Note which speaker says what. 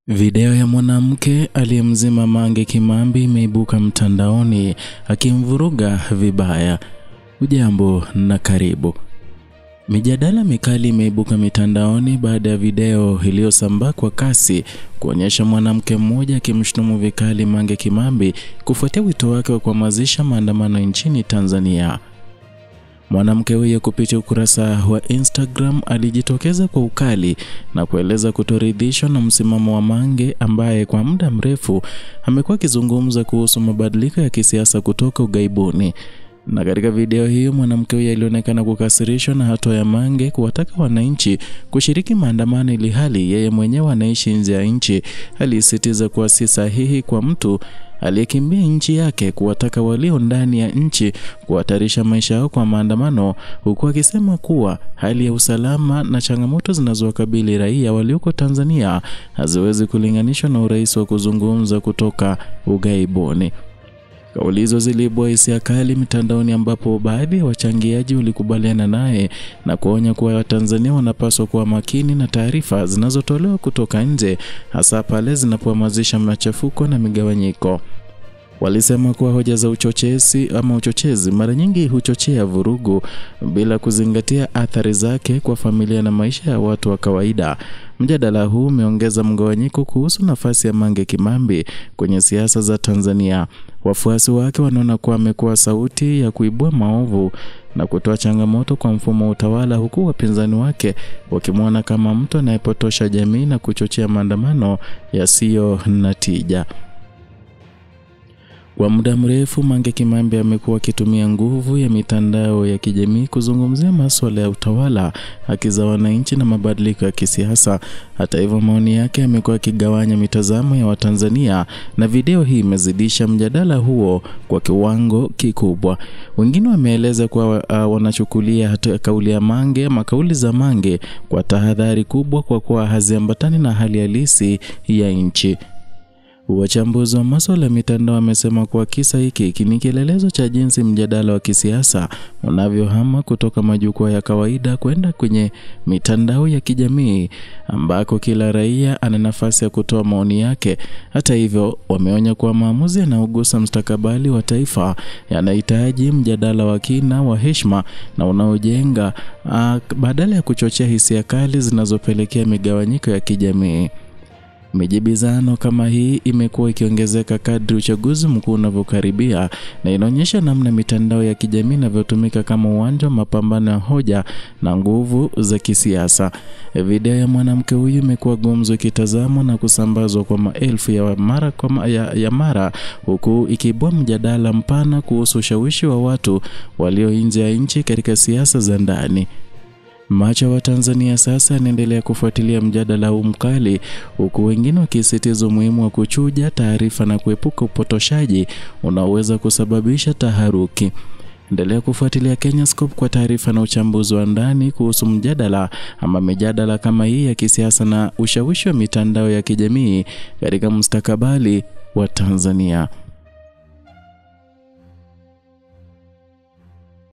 Speaker 1: Video ya mwanamke aliyemzima Mange Kimambi imeibuka mtandaoni akimvuruga vibaya. Ujambo na karibu. Mijadala mikali imeibuka mitandaoni baada ya video iliyosambaa kwa kasi kuonyesha mwanamke mmoja akimshutumu vikali Mange Kimambi kufuatia wito wake wa kuhamasisha maandamano nchini Tanzania. Mwanamke huyo kupitia ukurasa wa Instagram alijitokeza kwa ukali na kueleza kutoridhishwa na msimamo wa Mange ambaye kwa muda mrefu amekuwa akizungumza kuhusu mabadiliko ya kisiasa kutoka ughaibuni. Na katika video hiyo mwanamke huyo alionekana kukasirishwa na hatua ya Mange kuwataka wananchi kushiriki maandamano ili hali yeye mwenyewe anaishi nje ya nchi. Alisisitiza kuwa si sahihi kwa mtu aliyekimbia nchi yake kuwataka walio ndani ya nchi kuhatarisha maisha yao kwa maandamano, huku akisema kuwa hali ya usalama na changamoto zinazowakabili raia walioko Tanzania haziwezi kulinganishwa na urahisi wa kuzungumza kutoka ughaibuni. Kauli hizo ziliibua hisia kali mitandaoni ambapo baadhi ya wachangiaji walikubaliana naye na kuonya kuwa Watanzania wanapaswa kuwa makini na taarifa zinazotolewa kutoka nje, hasa pale zinapohamasisha machafuko na migawanyiko. Walisema kuwa hoja za uchochezi mara nyingi huchochea vurugu bila kuzingatia athari zake kwa familia na maisha ya watu wa kawaida. Mjadala huu umeongeza mgawanyiko kuhusu nafasi ya Mange Kimambi kwenye siasa za Tanzania. Wafuasi wake wanaona kuwa amekuwa sauti ya kuibua maovu na kutoa changamoto kwa mfumo wa utawala, huku wapinzani wake wakimwona kama mtu anayepotosha jamii na kuchochea maandamano yasiyo na tija. Kwa muda mrefu Mange Kimambi amekuwa akitumia nguvu ya mitandao ya kijamii kuzungumzia masuala ya utawala, haki za wananchi na mabadiliko ya kisiasa. Hata hivyo maoni yake yamekuwa yakigawanya mitazamo ya Watanzania na video hii imezidisha mjadala huo kwa kiwango kikubwa. Wengine wameeleza kuwa wanachukulia hata kauli ya Mange ama kauli za Mange kwa tahadhari kubwa kwa kuwa haziambatani na hali halisi ya nchi. Wachambuzi wa masuala ya mitandao wamesema kuwa kisa hiki ni kielelezo cha jinsi mjadala wa kisiasa unavyohama kutoka majukwaa ya kawaida kwenda kwenye mitandao ya kijamii ambako kila raia ana nafasi ya kutoa maoni yake. Hata hivyo, wameonya kuwa maamuzi yanayogusa mustakabali wa taifa yanahitaji mjadala wa kina, wa heshima na unaojenga badala ya kuchochea hisia kali zinazopelekea migawanyiko ya kijamii. Mijibizano kama hii imekuwa ikiongezeka kadri uchaguzi mkuu unavyokaribia na inaonyesha namna mitandao ya kijamii inavyotumika kama uwanja wa mapambano ya hoja na nguvu za kisiasa. Video ya mwanamke huyu imekuwa gumzo ikitazamwa na kusambazwa kwa maelfu ya mara huku ikibua mjadala mpana kuhusu ushawishi wa watu walio nje ya nchi katika siasa za ndani. Macho wa Tanzania sasa yanaendelea kufuatilia mjadala huu mkali, huku wengine wakisisitiza umuhimu wa kuchuja taarifa na kuepuka upotoshaji unaoweza kusababisha taharuki. Endelea kufuatilia Kenyascope kwa taarifa na uchambuzi wa ndani kuhusu mjadala ama mijadala kama hii ya kisiasa na ushawishi wa mitandao ya kijamii katika mustakabali wa Tanzania.